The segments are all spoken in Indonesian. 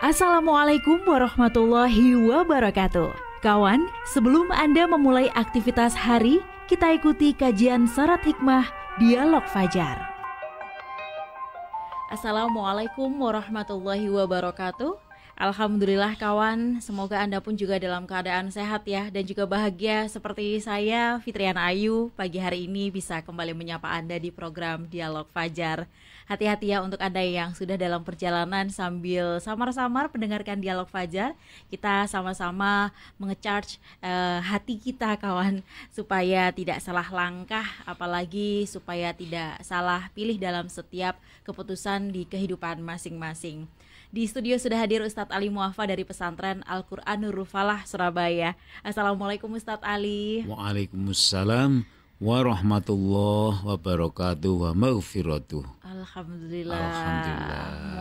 Assalamualaikum warahmatullahi wabarakatuh. Kawan, sebelum Anda memulai aktivitas hari, kita ikuti kajian Syarat Hikmah Dialog Fajar. Assalamualaikum warahmatullahi wabarakatuh. Alhamdulillah kawan, semoga Anda pun juga dalam keadaan sehat ya, dan juga bahagia seperti saya, Fitriana Ayu, pagi hari ini bisa kembali menyapa Anda di program Dialog Fajar. Hati-hati ya untuk Anda yang sudah dalam perjalanan sambil samar-samar mendengarkan Dialog Fajar. Kita sama-sama mengecharge hati kita kawan, supaya tidak salah langkah, apalagi supaya tidak salah pilih dalam setiap keputusan di kehidupan masing-masing. Di studio sudah hadir Ustadz Ali Muafa dari Pesantren Al-Quran Nurul Falah, Surabaya. Assalamualaikum Ustadz Ali. Waalaikumsalam warahmatullahi wabarakatuh wa maghfiratuh. Alhamdulillah.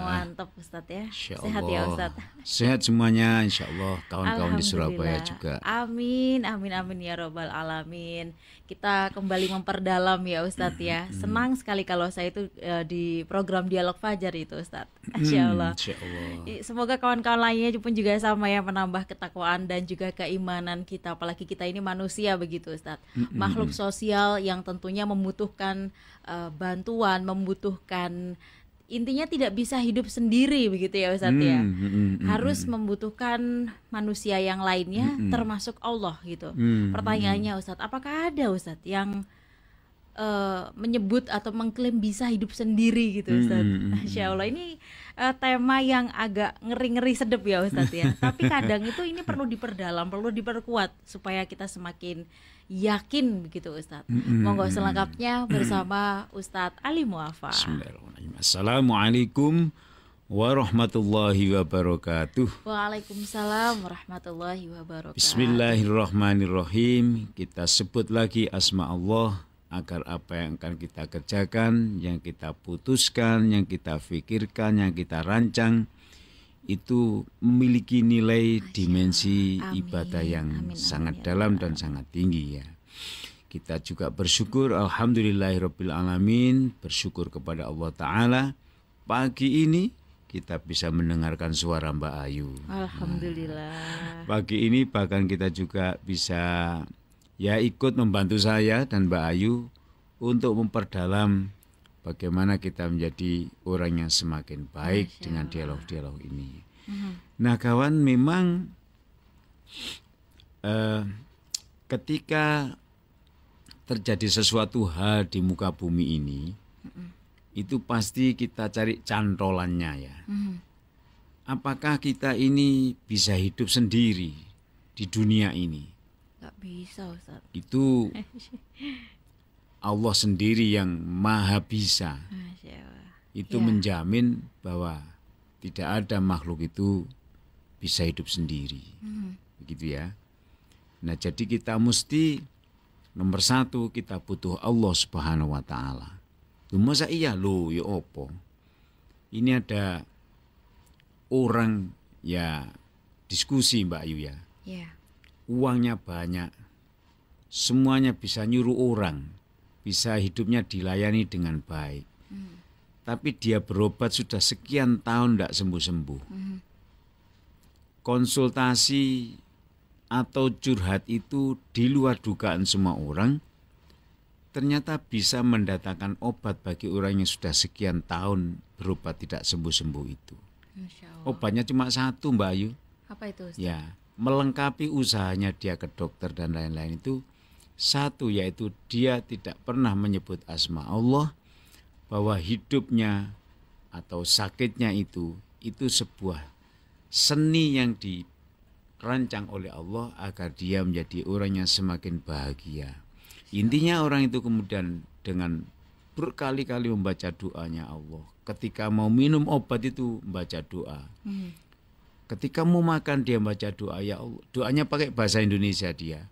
Mantap Ustadz ya. Sehat ya Ustadz. Sehat semuanya insyaallah, kawan-kawan di Surabaya juga. Amin, amin, amin ya robbal alamin. Kita kembali memperdalam ya Ustadz ya. Senang sekali kalau saya itu di program Dialog Fajar itu Ustadz. Insyaallah. Semoga kawan-kawan lainnya pun juga sama ya, menambah ketakwaan dan juga keimanan kita. Apalagi kita ini manusia begitu Ustadz. Makhluk sosial yang tentunya membutuhkan bantuan, membutuhkan, intinya tidak bisa hidup sendiri begitu ya Ustadz ya. Harus membutuhkan manusia yang lainnya, termasuk Allah gitu. Pertanyaannya Ustadz, apakah ada Ustadz yang menyebut atau mengklaim bisa hidup sendiri gitu Ustadz? Masya Allah, ini tema yang agak ngeri-ngeri sedep ya Ustadz ya. Tapi kadang itu ini perlu diperdalam, perlu diperkuat supaya kita semakin yakin begitu Ustadz. Monggo selengkapnya bersama Ustadz Ali Muafa. Bismillahirrahmanirrahim. Assalamualaikum warahmatullahi wabarakatuh. Waalaikumsalam warahmatullahi wabarakatuh. Bismillahirrahmanirrahim. Kita sebut lagi asma Allah agar apa yang akan kita kerjakan, yang kita putuskan, yang kita pikirkan, yang kita rancang itu memiliki nilai dimensi ibadah yang sangat dalam dan sangat tinggi ya. Kita juga bersyukur alhamdulillahirabbil alamin, bersyukur kepada Allah Ta'ala. Pagi ini kita bisa mendengarkan suara Mbak Ayu. Alhamdulillah. Pagi ini bahkan kita juga bisa ya ikut membantu saya dan Mbak Ayu untuk memperdalam bagaimana kita menjadi orang yang semakin baik dengan dialog-dialog ini. Nah kawan, memang ketika terjadi sesuatu hal di muka bumi ini, itu pasti kita cari cantolannya ya. Apakah kita ini bisa hidup sendiri di dunia ini? Gak bisa Ustaz. Itu Allah sendiri yang maha bisa. Itu menjamin bahwa tidak ada makhluk itu bisa hidup sendiri. Begitu ya. Nah jadi kita mesti nomor satu, kita butuh Allah Subhanahu wa Ta'ala. Masa iya lo ya opo? Ini ada orang ya diskusi Mbak Ayu ya. Uangnya banyak, semuanya bisa nyuruh orang, bisa hidupnya dilayani dengan baik. Tapi dia berobat sudah sekian tahun tidak sembuh-sembuh. Konsultasi atau curhat itu di luar dugaan semua orang, ternyata bisa mendatangkan obat bagi orang yang sudah sekian tahun berobat tidak sembuh-sembuh itu. Obatnya cuma satu Mbak Ayu. Apa itu Ustaz? Ya, melengkapi usahanya dia ke dokter dan lain-lain itu satu, yaitu dia tidak pernah menyebut asma Allah, bahwa hidupnya atau sakitnya itu sebuah seni yang dirancang oleh Allah agar dia menjadi orang yang semakin bahagia. Intinya orang itu kemudian dengan berkali-kali membaca doanya Allah. Ketika mau minum obat itu membaca doa. Ketika mau makan dia baca doa, ya Allah. Doanya pakai bahasa Indonesia dia.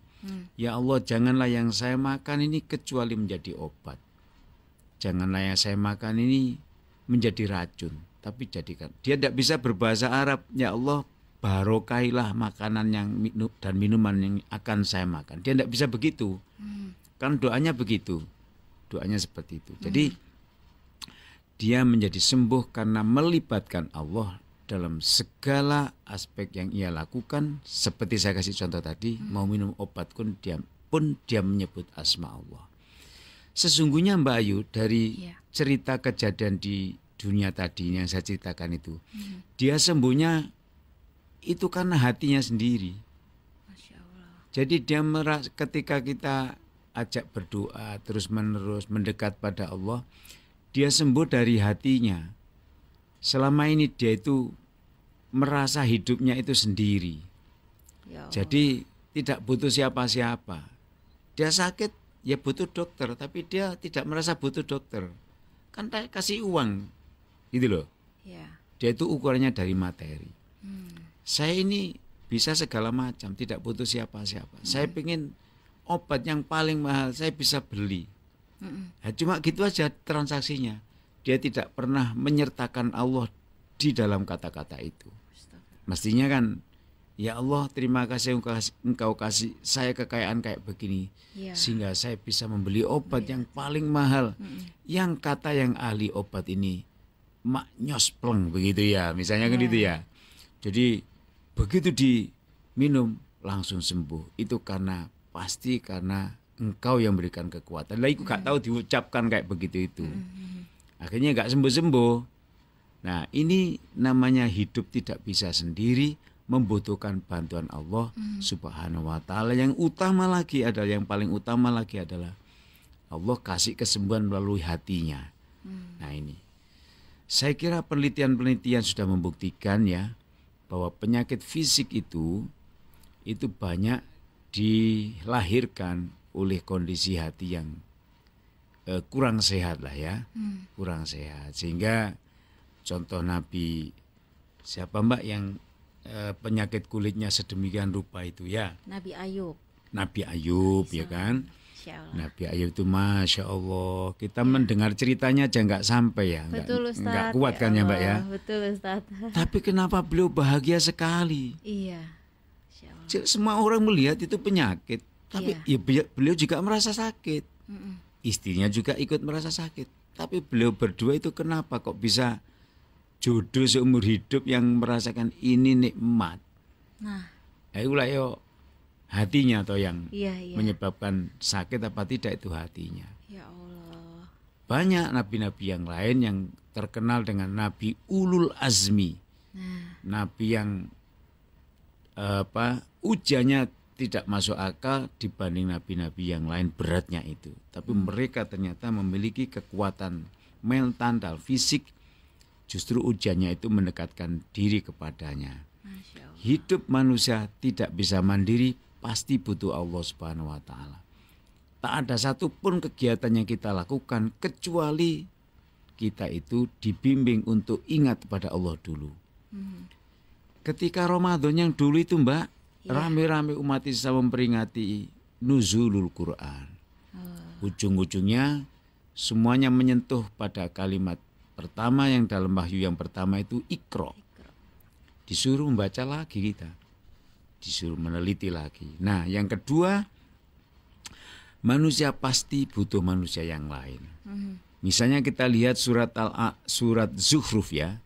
Ya Allah, janganlah yang saya makan ini kecuali menjadi obat. Janganlah yang saya makan ini menjadi racun, tapi jadikan. Dia tidak bisa berbahasa Arab. Ya Allah, barokailah makanan yang dan minuman yang akan saya makan. Dia tidak bisa begitu. Kan doanya begitu. Doanya seperti itu. Jadi dia menjadi sembuh karena melibatkan Allah dalam segala aspek yang ia lakukan. Seperti saya kasih contoh tadi, mau minum obat pun dia menyebut asma Allah. Sesungguhnya Mbak Ayu, dari cerita kejadian di dunia tadi yang saya ceritakan itu, dia sembuhnya itu karena hatinya sendiri. Masya Allah. Jadi dia ketika kita ajak berdoa terus menerus mendekat pada Allah, dia sembuh dari hatinya. Selama ini dia itu merasa hidupnya itu sendiri. Ya Allah. Jadi tidak butuh siapa-siapa. Dia sakit ya butuh dokter, tapi dia tidak merasa butuh dokter. Kan kasih uang gitu loh. Ya. Dia itu ukurannya dari materi. Saya ini bisa segala macam, tidak butuh siapa-siapa. Saya pengen obat yang paling mahal, saya bisa beli. Nah, cuma gitu aja transaksinya. Dia tidak pernah menyertakan Allah di dalam kata-kata itu. Mestinya kan, ya Allah terima kasih engkau kasih saya kekayaan kayak begini. Sehingga saya bisa membeli obat yang paling mahal. Yang kata yang ahli obat ini, mak nyospleng begitu ya, misalnya kan gitu ya. Jadi begitu diminum langsung sembuh. Itu pasti karena engkau yang berikan kekuatan. Lah aku gak tahu diucapkan kayak begitu itu. Akhirnya gak sembuh-sembuh. Nah, ini namanya hidup tidak bisa sendiri, membutuhkan bantuan Allah Subhanahu wa taala. Yang paling utama lagi adalah Allah kasih kesembuhan melalui hatinya. Nah, ini. Saya kira penelitian-penelitian sudah membuktikan ya, bahwa penyakit fisik itu banyak dilahirkan oleh kondisi hati yang kurang sehat lah ya, kurang sehat. Sehingga contoh Nabi siapa Mbak yang penyakit kulitnya sedemikian rupa itu ya? Nabi Ayub. Nabi Ayub ya kan? Nabi Ayub itu Masya Allah, kita mendengar ceritanya aja nggak sampai ya, nggak kuat kan ya Mbak ya. Betul Ustaz. Tapi kenapa beliau bahagia sekali? Iya. Semua orang melihat itu penyakit, tapi ya beliau juga merasa sakit. Istrinya juga ikut merasa sakit. Tapi beliau berdua itu kenapa kok bisa jodoh seumur hidup yang merasakan ini nikmat? Nah, itulah yo hatinya atau yang iya. menyebabkan sakit apa tidak itu hatinya. Ya Allah. Banyak nabi-nabi yang lain yang terkenal dengan nabi ulul azmi. Nabi yang ujiannya tidak masuk akal dibanding nabi-nabi yang lain beratnya itu. Tapi mereka ternyata memiliki kekuatan mental, fisik. Justru ujiannya itu mendekatkan diri kepadanya. Hidup manusia tidak bisa mandiri, pasti butuh Allah Subhanahu wa taala. Tak ada satupun kegiatan yang kita lakukan kecuali kita itu dibimbing untuk ingat pada Allah dulu. Ketika Ramadan yang dulu itu Mbak, rame-rame umat Islam memperingati nuzulul Quran. Ujung-ujungnya semuanya menyentuh pada kalimat pertama yang dalam wahyu yang pertama itu Iqra. Disuruh membaca lagi kita. Disuruh meneliti lagi. Nah, yang kedua, manusia pasti butuh manusia yang lain. Misalnya kita lihat surat Zukhruf ya,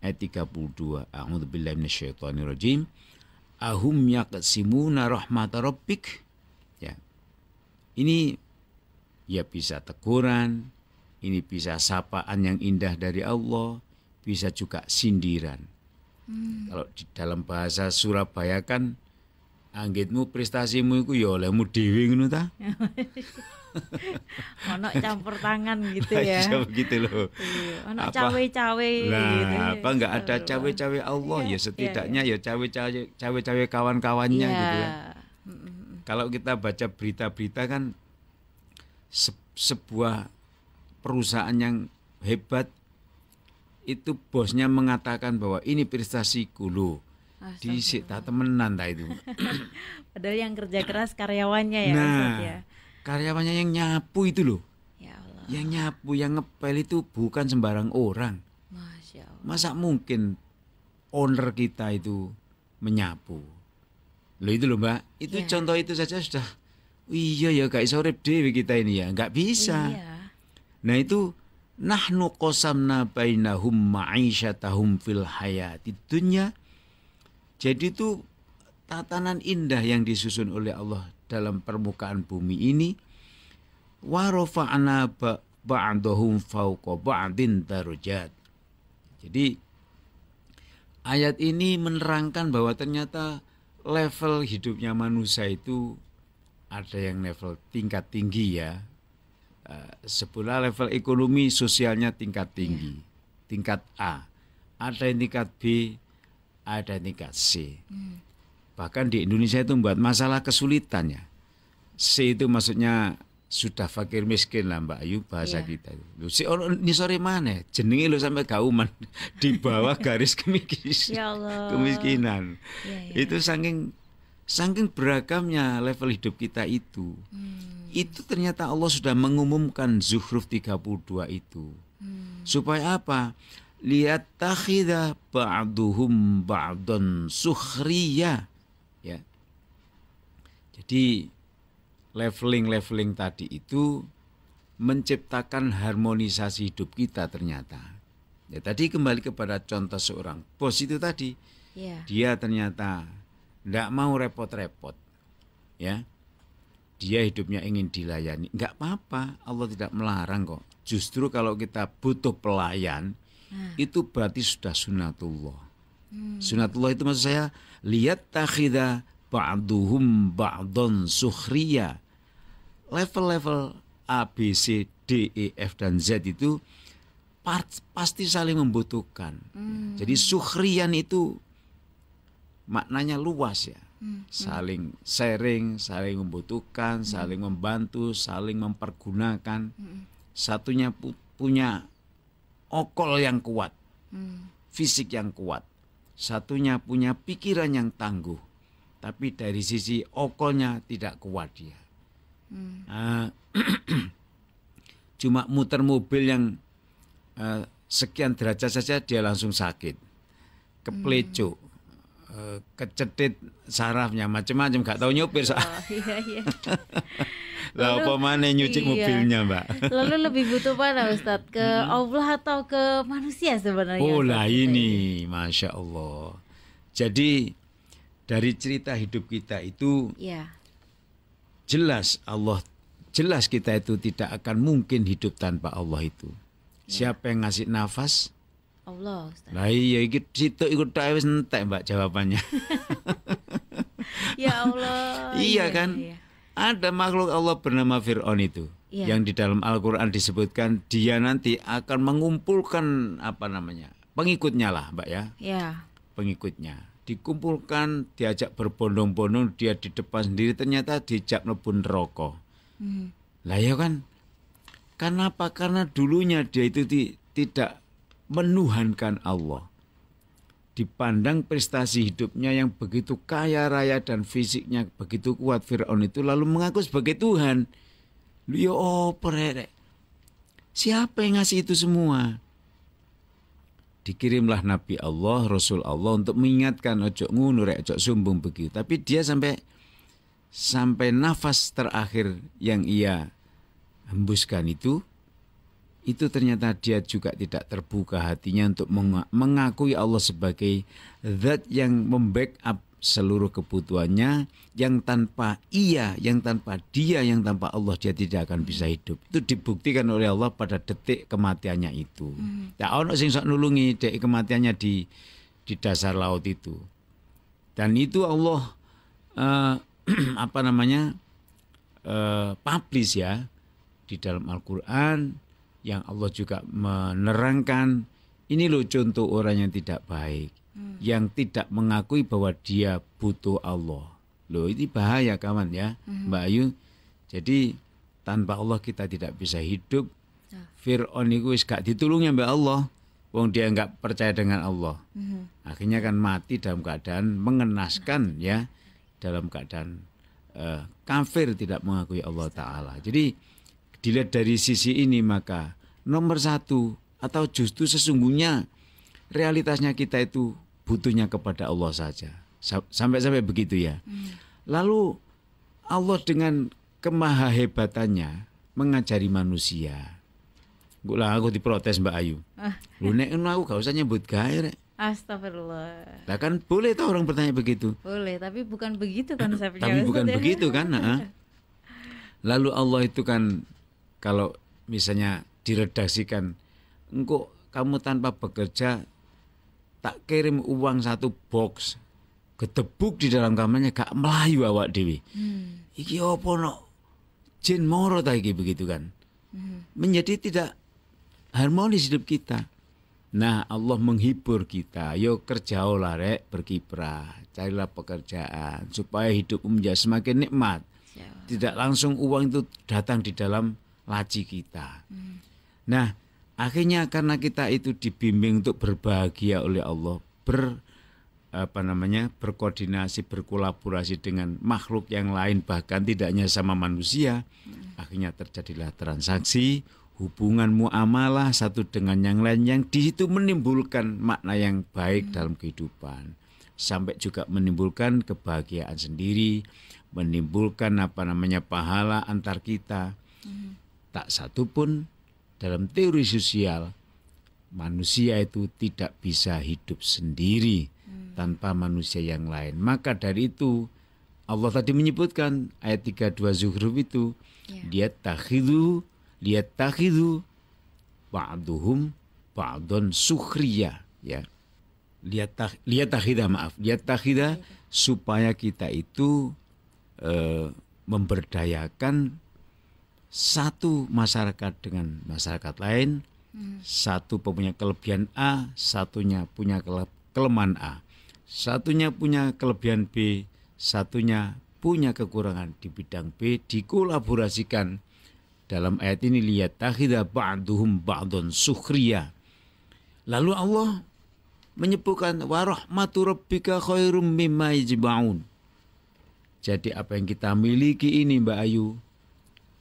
ayat 32. A'udzubillahi minasyaitonirrajim. Ahum yaqsimuna rahmata rabbik. Ya. Ini ya bisa teguran, ini bisa sapaan yang indah dari Allah, bisa juga sindiran. Kalau di dalam bahasa Surabaya kan anggitmu prestasimu iku ya olehmu dhewe ngono ta. Ono campur tangan gitu ya. Iya begitu loh. Ono cawe-cawe gitu. Apa enggak ada cawe-cawe Allah ya setidaknya ya cawe-cawe kawan-kawannya gitu ya. Kalau kita baca berita-berita kan sebuah perusahaan yang hebat itu bosnya mengatakan bahwa ini prestasiku loh. Disik tak temenan tak itu. Padahal yang kerja keras karyawannya ya. Nah, ya. Karyawannya yang nyapu itu loh. Ya Allah. Yang nyapu, yang ngepel itu bukan sembarang orang. Masya Allah. Masa mungkin owner kita itu menyapu? Loh itu loh Mbak, itu contoh itu saja sudah. Iya ya gak iso urip dhewe kita ini ya, nggak bisa. Iya. Nah itu nahnu qasamna bainahum ma'isyatahum fil hayatid dunya. Jadi itu tatanan indah yang disusun oleh Allah dalam permukaan bumi ini. Wa rafa'na ba'dahum fawqa ba'din darajat. Jadi ayat ini menerangkan bahwa ternyata level hidupnya manusia itu ada yang level tingkat tinggi ya. Sebelah level ekonomi sosialnya tingkat tinggi, tingkat A. Ada yang tingkat B, ada yang tingkat C. Bahkan di Indonesia itu membuat masalah kesulitannya. C itu maksudnya sudah fakir miskin lah Mbak Ayu bahasa kita. Lu si orang ini sore mana? Jenenge lu sampai gauman di bawah garis kemiskinan. Itu saking beragamnya level hidup kita itu. Itu ternyata Allah sudah mengumumkan Zukhruf 32 itu. Supaya apa? Lihat takhidha ba'duhum ba'dun sukhriya. Ya. Jadi leveling tadi itu menciptakan harmonisasi hidup kita ternyata. Ya, tadi kembali kepada contoh seorang bos itu tadi. Dia ternyata tidak mau repot-repot. Ya. Dia hidupnya ingin dilayani. Enggak apa-apa, Allah tidak melarang kok. Justru kalau kita butuh pelayan, itu berarti sudah sunatullah. Sunatullah itu maksud saya, lihat takhidha ba'duhum ba'dun sukhriya. Level-level A, B, C, D, E, F, dan Z itu pasti saling membutuhkan. Jadi sukhriyan itu maknanya luas ya. Saling sharing, saling membutuhkan, saling membantu, saling mempergunakan. Satunya punya okol yang kuat, fisik yang kuat. Satunya punya pikiran yang tangguh, tapi dari sisi okolnya tidak kuat dia. Cuma muter mobil yang sekian derajat saja dia langsung sakit, keplecuk, kecetit sarafnya, macam-macam, gak tahu nyopir. Lah apa mana nyuci mobilnya Mbak? Lalu lebih butuh mana Ustadz? Ke Allah atau ke manusia sebenarnya? Oh lah ini, Masya Allah. Jadi dari cerita hidup kita itu jelas kita itu tidak akan mungkin hidup tanpa Allah itu. Siapa yang ngasih nafas? Allah, Ustaz. Lah iya ikut tak wis entek Mbak jawabannya. Ya Allah. Iya kan? Iya. Ada makhluk Allah bernama Fir'aun itu. Yang di dalam Al-Qur'an disebutkan dia nanti akan mengumpulkan pengikutnya lah, Mbak ya. Pengikutnya dikumpulkan, diajak berbondong-bondong, dia di depan sendiri ternyata dijak mlebu neraka. Lah ya kan? Kenapa? Karena dulunya dia itu tidak menuhankan Allah. Dipandang prestasi hidupnya yang begitu kaya raya dan fisiknya begitu kuat, Fir'aun itu lalu mengaku sebagai Tuhan. Ya oprek. Siapa yang ngasih itu semua? Dikirimlah Nabi Allah, Rasul Allah untuk mengingatkan ojo ngono rek, ojo sombong begitu. Tapi dia sampai nafas terakhir yang ia hembuskan itu ternyata dia juga tidak terbuka hatinya untuk mengakui Allah sebagai zat yang membackup seluruh kebutuhannya, yang tanpa dia, yang tanpa Allah dia tidak akan bisa hidup. Itu dibuktikan oleh Allah pada detik kematiannya itu. Ya ono sing sok nulungi detik kematiannya di dasar laut itu. Dan itu Allah publish ya di dalam Al-Qur'an, yang Allah juga menerangkan ini loh contoh orang yang tidak baik, yang tidak mengakui bahwa dia butuh Allah. Loh ini bahaya kawan ya, Mbak Ayu. Jadi tanpa Allah kita tidak bisa hidup. Fir'aun itu gak ditulungnya Mbak Allah, wong dia nggak percaya dengan Allah. Akhirnya kan mati dalam keadaan mengenaskan ya, dalam keadaan kafir, tidak mengakui Allah Ta'ala. Jadi dilihat dari sisi ini maka nomor satu, atau justru sesungguhnya realitasnya kita itu butuhnya kepada Allah saja. Sampai begitu ya. Lalu Allah dengan kemahahebatannya mengajari manusia Aku diprotes Mbak Ayu. Lu nek aku gak usah nyebut gawe rek. Astagfirullah. Lah kan boleh tuh orang bertanya begitu. Boleh, tapi bukan begitu konsepnya. Tapi bukan begitu kan. Lalu Allah itu kan kalau misalnya diredaksikan, engkau kamu tanpa bekerja tak kirim uang 1 box, gedebuk di dalam kamarnya gak melayu awak dewi. Iki apa no? Jin moro ta iki begitu kan. Menjadi tidak harmonis hidup kita. Nah Allah menghibur kita, yo kerja olah rek, berkiprah, carilah pekerjaan supaya hidup menjadi semakin nikmat. Tidak langsung uang itu datang di dalam laci kita. Nah akhirnya karena kita itu dibimbing untuk berbahagia oleh Allah, berkoordinasi, berkolaborasi dengan makhluk yang lain, bahkan tidak hanya sama manusia, akhirnya terjadilah transaksi, hubungan muamalah satu dengan yang lain yang di situ menimbulkan makna yang baik dalam kehidupan, sampai juga menimbulkan kebahagiaan sendiri, menimbulkan pahala antar kita. Tak satu pun dalam teori sosial manusia itu tidak bisa hidup sendiri tanpa manusia yang lain. Maka dari itu Allah tadi menyebutkan ayat 32 Zukhruf itu, liyattakhidhu ba'duhum ba'dun sukhriya, ya. Liyattakhidha supaya kita itu memberdayakan satu masyarakat dengan masyarakat lain, satu punya kelebihan A, satunya punya kelemahan A, satunya punya kelebihan B, satunya punya kekurangan di bidang B, dikolaborasikan. Dalam ayat ini liyattakhidha ba'duhum ba'dun sukhriya. Lalu Allah menyebutkan wa rahmatu rabbika khairum mimma yajma'un. Jadi apa yang kita miliki ini Mbak Ayu,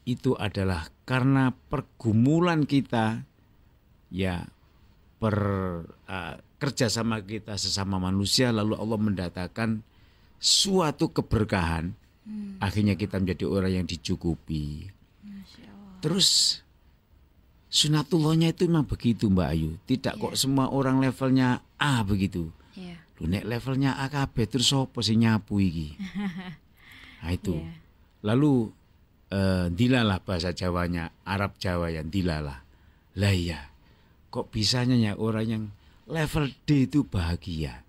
itu adalah karena pergumulan kita, ya, kerjasama kita sesama manusia, lalu Allah mendatangkan suatu keberkahan. Akhirnya kita menjadi orang yang dicukupi. Terus sunatullahnya itu memang begitu Mbak Ayu. Tidak kok semua orang levelnya A begitu. Lu nek levelnya A kabeh terus sapa sing nyapu iki? Nah itu. Lalu dilalah bahasa Jawanya, Arab Jawa yang dilalah. Lah iya. Kok bisanya ya orang yang level D itu bahagia?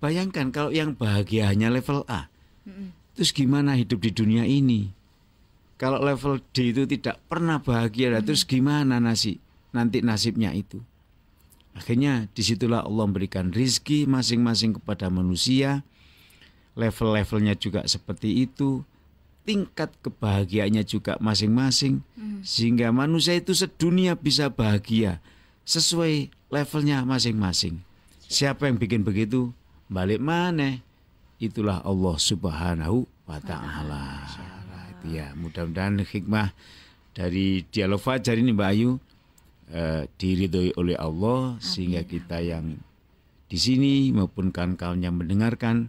Bayangkan kalau yang bahagia hanya level A. Terus gimana hidup di dunia ini? Kalau level D itu tidak pernah bahagia, terus gimana nanti nasibnya itu? Akhirnya disitulah Allah memberikan rizki masing-masing kepada manusia. Level-levelnya juga seperti itu. Tingkat kebahagiaannya juga masing-masing. Sehingga manusia itu sedunia bisa bahagia sesuai levelnya masing-masing. Siapa yang bikin begitu? Balik mana? Itulah Allah Subhanahu wa Ta'ala. Ya, mudah-mudahan hikmah dari dialog Fajar ini Mbak Ayu diridhoi oleh Allah. Amin. Sehingga kita yang di sini maupun kawan-kawan yang mendengarkan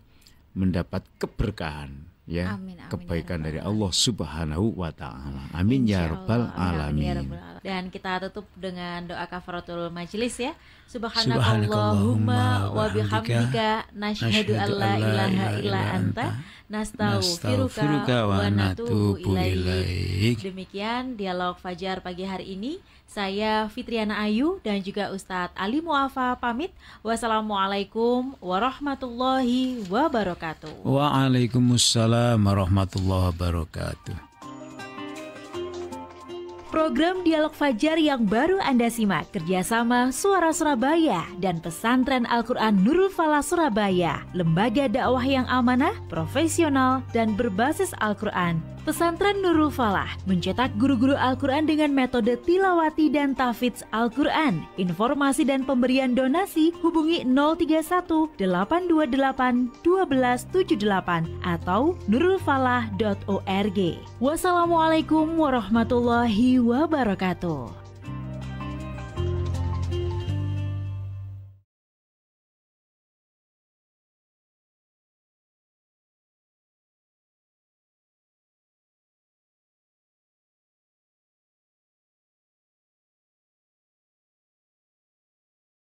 mendapat keberkahan, ya. Amin, kebaikan dari Allah Subhanahu wa Ta'ala. Amin ya rabbal alamin. Dan kita tutup dengan doa kafaratul majelis, ya. Subhanakallahumma wa bihamdika nasyhadu an la ilaha illa anta nastaghfiruka wa natubu ilaik. Demikian dialog Fajar pagi hari ini. Saya Fitriana Ayu dan juga Ustadz Ali Muafa pamit. Wassalamualaikum warahmatullahi wabarakatuh. Waalaikumsalam warahmatullahi wabarakatuh. Program Dialog Fajar yang baru Anda simak kerjasama Suara Surabaya dan Pesantren Al-Quran Nurul Falah Surabaya, lembaga dakwah yang amanah, profesional, dan berbasis Al-Quran. Pesantren Nurul Falah mencetak guru-guru Al-Quran dengan metode tilawati dan tahfidz Al-Quran. Informasi dan pemberian donasi hubungi 031 828 1278 atau nurulfalah.org. Wassalamualaikum warahmatullahi wabarakatuh.